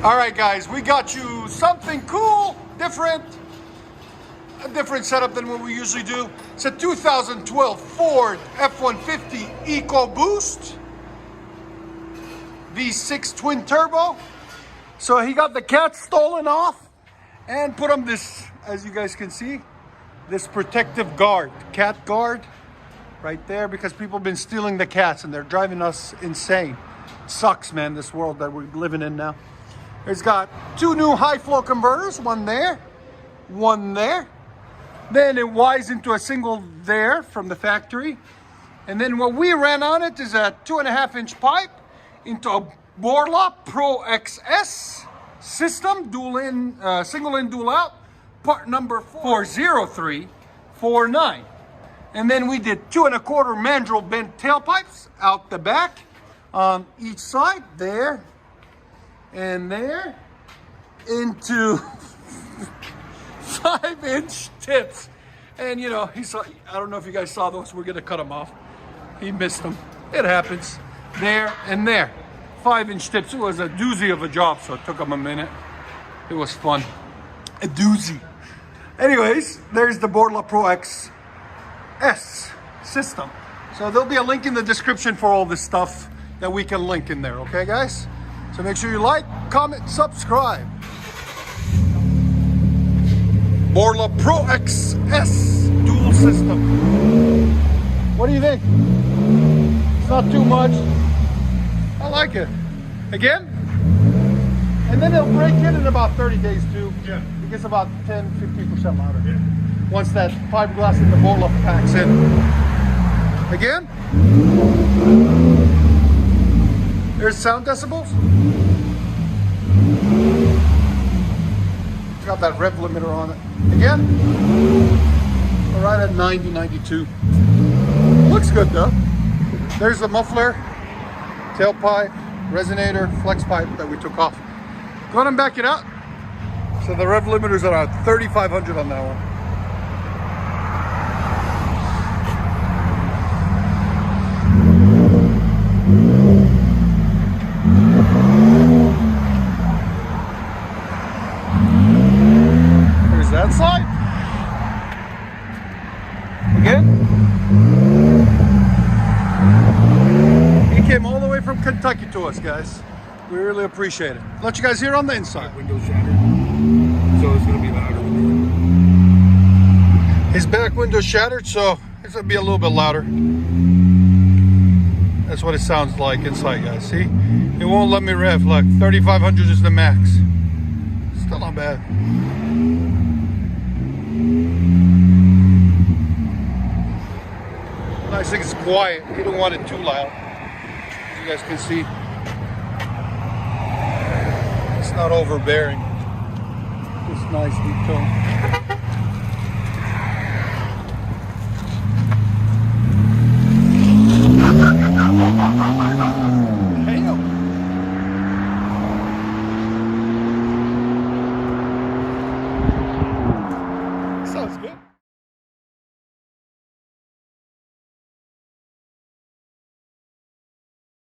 All right, guys, we got you something cool, different, a different setup than what we usually do. It's a 2012 Ford F-150 EcoBoost V6 twin turbo. So he got the cat stolen off and put on this, as you guys can see, this protective guard, cat guard right there, because people have been stealing the cats and they're driving us insane. Sucks, man, this world that we're living in now. It's got two new high flow converters, one there, one there. Then it wires into a single there from the factory. And then what we ran on it is a 2.5-inch pipe into a BORLA Pro XS system, dual in, single in, dual out, part number 40349. And then we did 2.25 mandrel bent tailpipes out the back on each side, there and there, into 5-inch tips. And you know, he saw, I don't know if you guys saw those, we're gonna cut them off. He missed them. It happens. There and there. 5-inch tips. It was a doozy of a job, so it took him a minute. It was fun. A doozy. Anyways, there's the BORLA Pro XS system. So there'll be a link in the description for all this stuff that we can link in there, okay guys? So make sure you like, comment, subscribe. BORLA Pro XS dual system. What do you think? It's not too much. I like it. Again? And then it'll break in about 30 days too. Yeah. It gets about 10-15% louder. Yeah. Once that fiberglass in the BORLA packs in. Again? There's sound decibels. It's got that rev limiter on it. Again? We're right at 90, 92. Looks good though. There's the muffler, tailpipe, resonator, flex pipe that we took off. Go ahead and back it out. So the rev limiter's at 3,500 on that one. There's that side. Again. He came all the way from Kentucky to us, guys. We really appreciate it. Let you guys hear on the inside. Window shattered, so it's going to be louder. His back window shattered, so it's going to be a little bit louder. That's what it sounds like inside, guys. See? It won't let me rev. Look, 3,500 is the max. Still not bad. Nice thing it's quiet. You don't want it too loud. As you guys can see. It's not overbearing. Just nice deep tone.